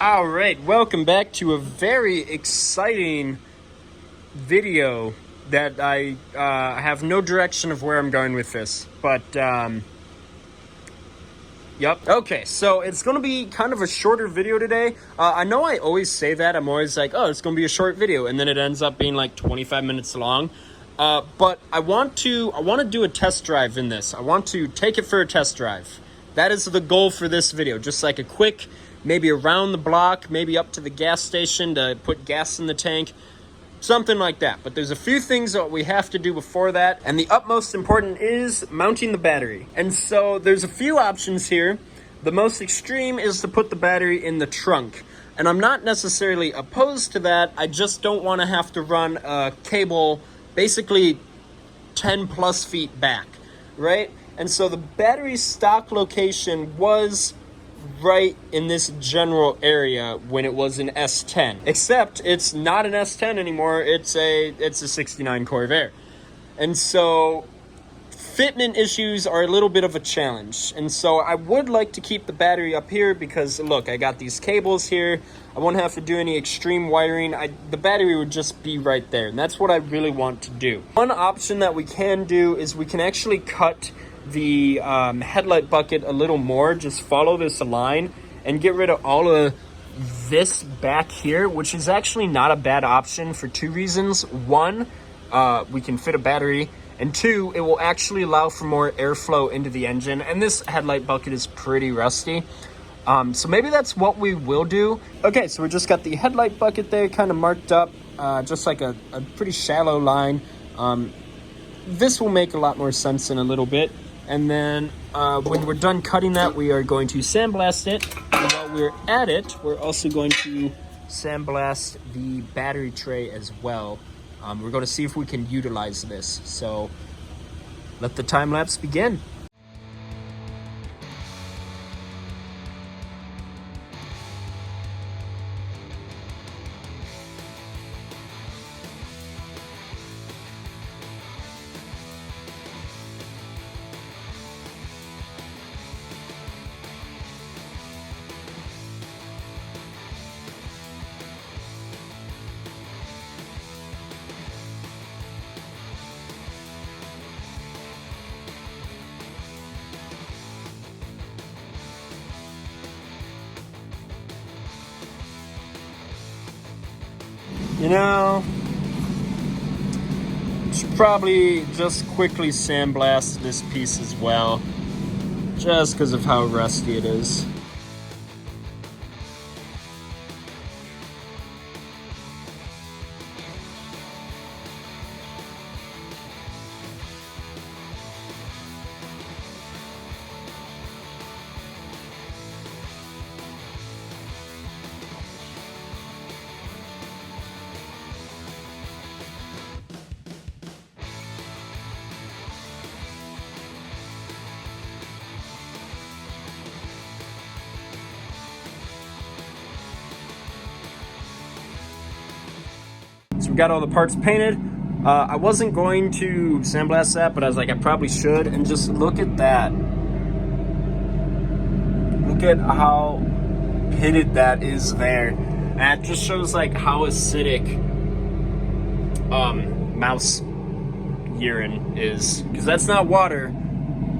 All right, welcome back to a very exciting video that I have no direction of where I'm going with this, but yep. Okay, so it's going to be kind of a shorter video today. I know I always say that. I'm always like, oh, it's going to be a short video, and then it ends up being like 25 minutes long. But I want to do a test drive in this. I want to take it for a test drive. That is the goal for this video. Just like a quick, maybe around the block, maybe up to the gas station to put gas in the tank, something like that. But there's a few things that we have to do before that, and the utmost important is mounting the battery. And so there's a few options here. The most extreme is to put the battery in the trunk. And I'm not necessarily opposed to that. I just don't want to have to run a cable basically 10 plus feet back, right? And so the battery stock location was right in this general area when it was an S10, except it's not an S10 anymore. It's a 69 Corvair. And so fitment issues are a little bit of a challenge. And so I would like to keep the battery up here because look, I got these cables here. I won't have to do any extreme wiring. The battery would just be right there. And that's what I really want to do. One option that we can do is we can actually cut the headlight bucket a little more. Just follow this line and get rid of all of this back here, which is actually not a bad option for two reasons. One, we can fit a battery, and two, it will actually allow for more airflow into the engine, and this headlight bucket is pretty rusty. So maybe that's what we will do. Okay, so we just got the headlight bucket there kind of marked up, just like a pretty shallow line. This will make a lot more sense in a little bit. And then when we're done cutting that, we are going to sandblast it. And while we're at it, we're also going to sandblast the battery tray as well. We're going to see if we can utilize this. So let the time lapse begin. You know, should probably just quickly sandblast this piece as well, just because of how rusty it is. So we got all the parts painted. I wasn't going to sandblast that, but I was like, I probably should. And just look at that. Look at how pitted that is there. And that just shows like how acidic mouse urine is. Because that's not water,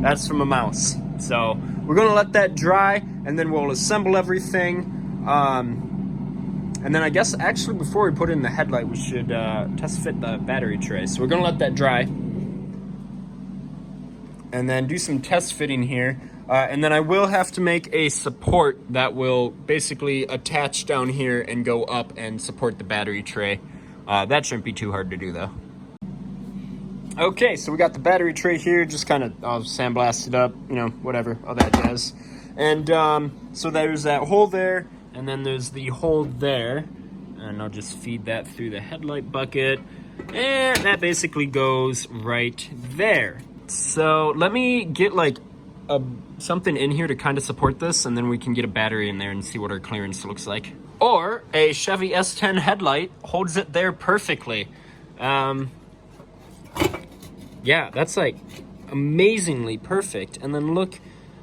that's from a mouse. So we're gonna let that dry, and then we'll assemble everything. And then I guess actually before we put in the headlight, we should test fit the battery tray. So we're gonna let that dry. And then do some test fitting here. And then I will have to make a support that will basically attach down here and go up and support the battery tray. That shouldn't be too hard to do though. Okay, so we got the battery tray here, just kind of sandblast it up, you know, whatever, all that jazz. And so there's that hole there. And then there's the hole there, and I'll just feed that through the headlight bucket, and that basically goes right there. So let me get like something in here to kind of support this, and then we can get a battery in there and see what our clearance looks like. Or a Chevy S10 headlight holds it there perfectly. Yeah, that's like amazingly perfect. And then look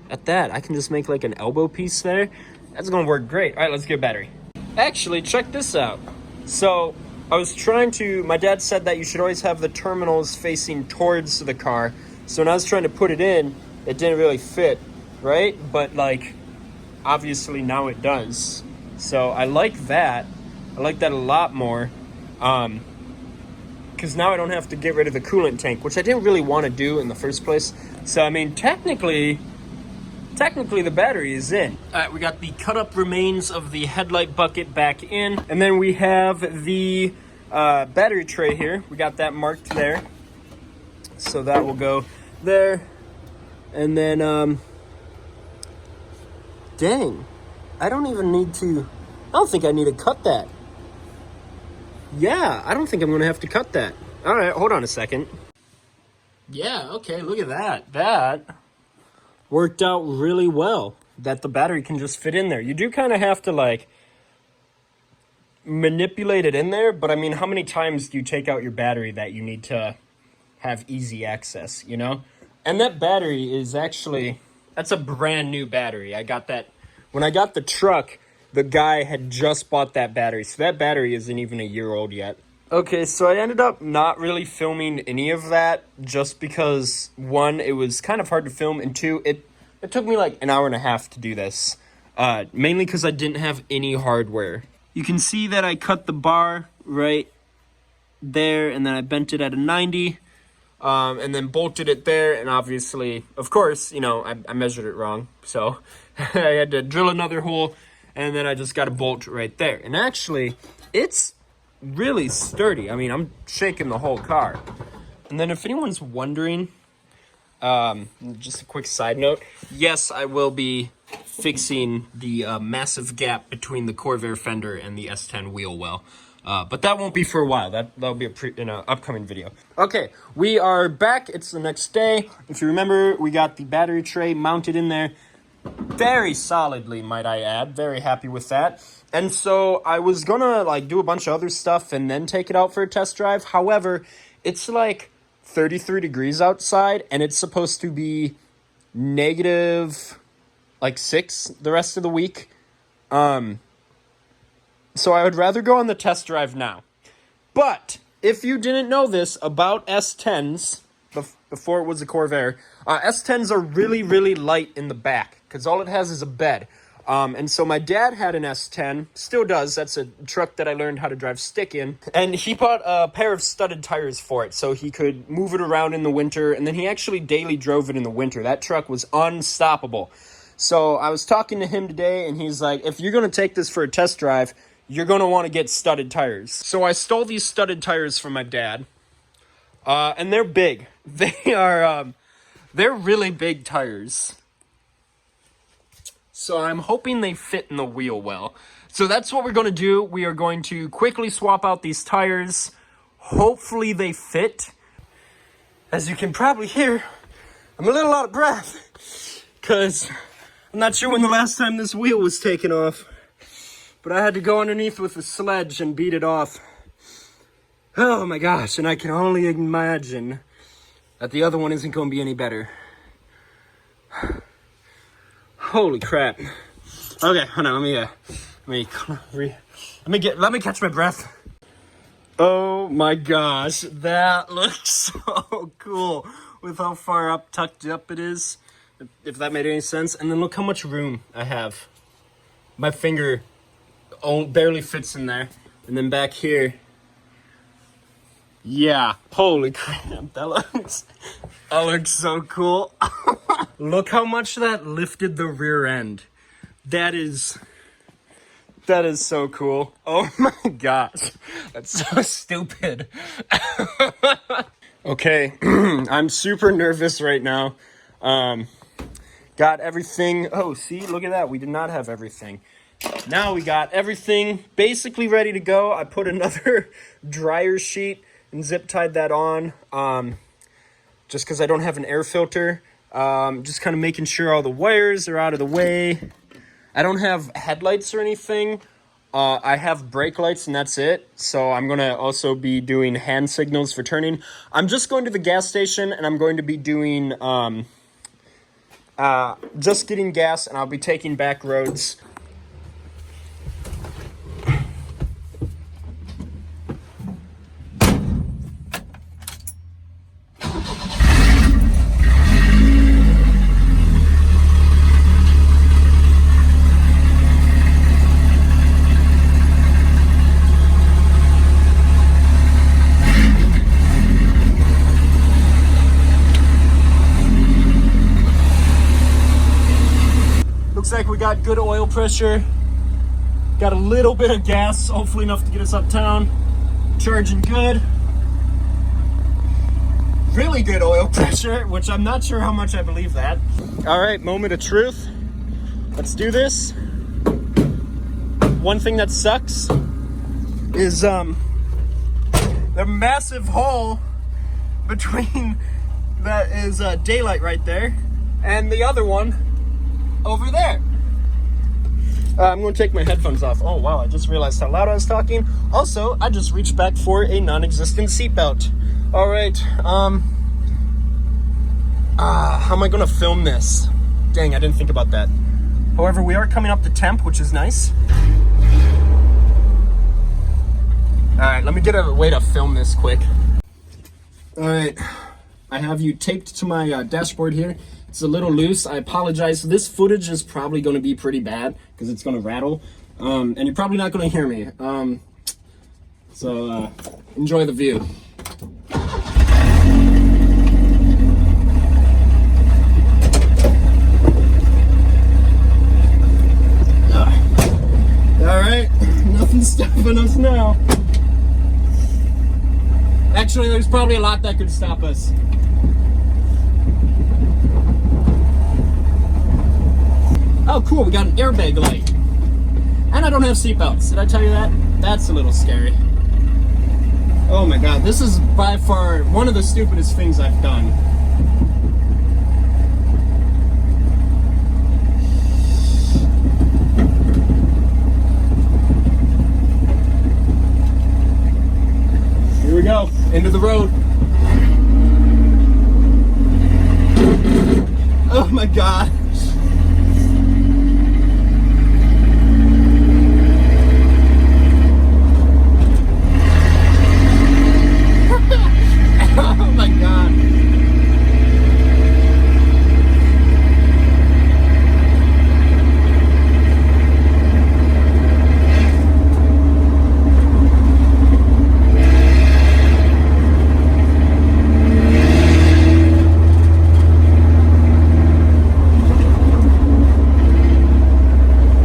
at that, I can just make like an elbow piece there. That's gonna work great. All right, let's get a battery. Actually, check this out. So I was trying to, my dad said that you should always have the terminals facing towards the car. So when I was trying to put it in, it didn't really fit, right? But like, obviously now it does. So I like that. I like that a lot more. Because now I don't have to get rid of the coolant tank, which I didn't really want to do in the first place. So, I mean, technically the battery is in. All right, we got the cut up remains of the headlight bucket back in. And then we have the battery tray here. We got that marked there. So that will go there. And then, dang, I don't think I need to cut that. Yeah, I don't think I'm going to have to cut that. All right, hold on a second. Yeah, okay, look at that. That worked out really well, that the battery can just fit in there. You do kind of have to, like, manipulate it in there, but I mean, how many times do you take out your battery that you need to have easy access, you know? And that battery is actually, that's a brand new battery. I got that, when I got the truck, the guy had just bought that battery, so that battery isn't even a year old yet. Okay, so I ended up not really filming any of that just because, one, it was kind of hard to film, and two, it took me like an hour and a half to do this, mainly because I didn't have any hardware. You can see that I cut the bar right there, and then I bent it at a 90, and then bolted it there, and obviously, of course, you know, I measured it wrong, so I had to drill another hole, and then I just got a bolt right there. And actually, it's really sturdy. I mean, I'm shaking the whole car. And then if anyone's wondering, just a quick side note, yes, I will be fixing the massive gap between the Corvair fender and the S10 wheel well. But that won't be for a while. That'll be in an upcoming video. Okay, we are back. It's the next day. If you remember, we got the battery tray mounted in there. Very solidly, might I add. Very happy with that. And so I was gonna like do a bunch of other stuff and then take it out for a test drive. However, it's like 33 degrees outside and it's supposed to be negative like 6 the rest of the week. So I would rather go on the test drive now. But if you didn't know this about S10s, before it was a Corvair, S10s are really, really light in the back because all it has is a bed. And so my dad had an S10, still does. That's a truck that I learned how to drive stick in. And he bought a pair of studded tires for it so he could move it around in the winter. And then he actually daily drove it in the winter. That truck was unstoppable. So I was talking to him today and he's like, if you're going to take this for a test drive, you're going to want to get studded tires. So I stole these studded tires from my dad. And they're big. They are, they're really big tires. So I'm hoping they fit in the wheel well. So that's what we're going to do. We are going to quickly swap out these tires. Hopefully they fit. As you can probably hear, I'm a little out of breath. Because I'm not sure when the last time this wheel was taken off. But I had to go underneath with a sledge and beat it off. Oh my gosh, and I can only imagine that the other one isn't going to be any better. Holy crap. Okay, hold on, let me catch my breath. Oh my gosh, that looks so cool with how far up tucked up it is, if that made any sense. And then look how much room I have. My finger barely fits in there. And then back here, yeah, holy crap, that looks so cool. Look how much that lifted the rear end. That is so cool. Oh my gosh, that's so stupid. Okay, I'm super nervous right now. Got everything. Oh, see, look at that. We did not have everything. Now we got everything basically ready to go. I put another dryer sheet and zip tied that on, just because I don't have an air filter. Just kind of making sure all the wires are out of the way. I don't have headlights or anything. I have brake lights and that's it. So I'm going to also be doing hand signals for turning. I'm just going to the gas station and I'm going to be doing, just getting gas, and I'll be taking back roads. we got good oil pressure. Got a little bit of gas, hopefully enough to get us uptown. Charging good. Really good oil pressure, which I'm not sure how much I believe that. All right, moment of truth. Let's do this. One thing that sucks is the massive hole between that is daylight right there and the other one over there. I'm going to take my headphones off. Oh, wow, I just realized how loud I was talking. Also, I just reached back for a non-existent seatbelt. All right, how am I going to film this? Dang, I didn't think about that. However, we are coming up to temp, which is nice. All right, let me get a way to film this quick. All right, I have you taped to my dashboard here. It's a little loose. I apologize. This footage is probably going to be pretty bad because it's going to rattle. And you're probably not going to hear me. So enjoy the view. All right, nothing's stopping us now. Actually, there's probably a lot that could stop us. Oh, cool, we got an airbag light. And I don't have seatbelts. Did I tell you that? That's a little scary. Oh my God, this is by far one of the stupidest things I've done. Here we go, into the road. Oh my God. Oh my God.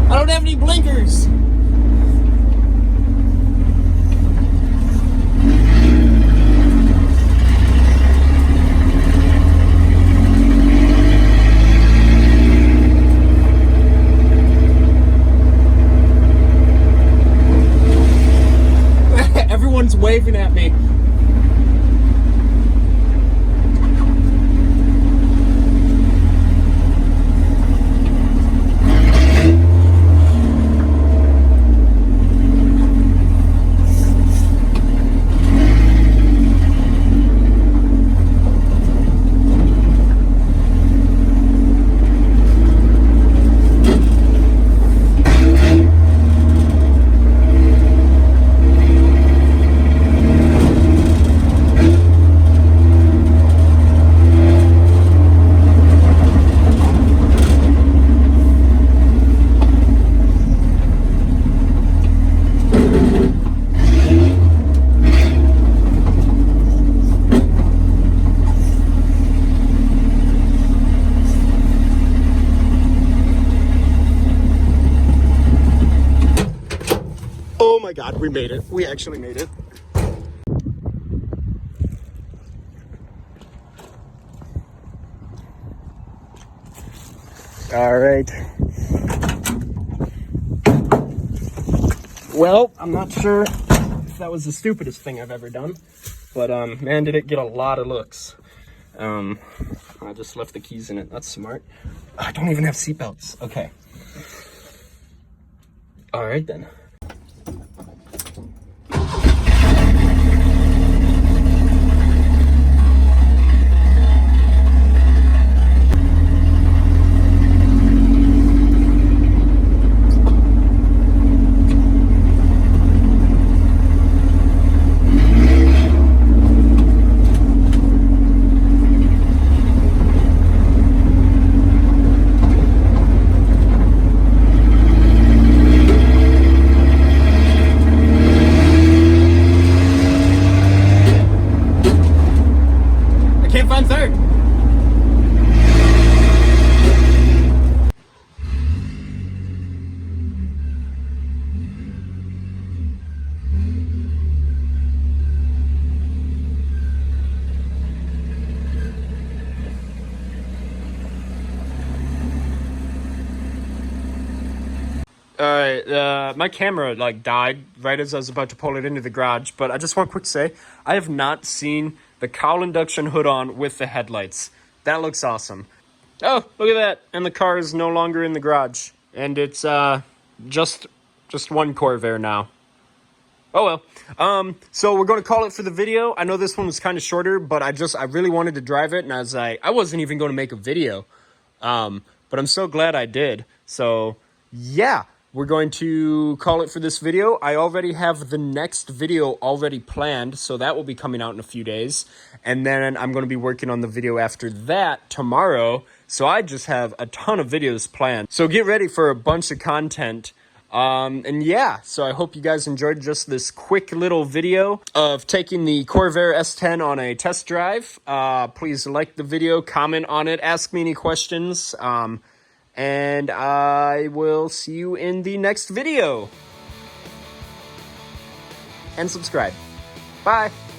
I don't have any blinkers. Everyone's waving at me. Oh my God, we made it. We actually made it. All right. Well, I'm not sure if that was the stupidest thing I've ever done, but man, did it get a lot of looks. I just left the keys in it. That's smart. I don't even have seatbelts. Okay. All right then. my camera like died right as I was about to pull it into the garage, but I just want to quick say, I have not seen the cowl induction hood on with the headlights. That looks awesome. Oh, look at that. And the car is no longer in the garage. And it's just one Corvair now. Oh well. So we're going to call it for the video. I know this one was kind of shorter, but I really wanted to drive it, and I was like, I wasn't even going to make a video. But I'm so glad I did. So yeah, we're going to call it for this video. I already have the next video already planned, so that will be coming out in a few days. And then I'm going to be working on the video after that tomorrow. So I just have a ton of videos planned. So get ready for a bunch of content. And yeah, so I hope you guys enjoyed just this quick little video of taking the Corvair S10 on a test drive. Please like the video, comment on it, ask me any questions. And I will see you in the next video. And subscribe. Bye.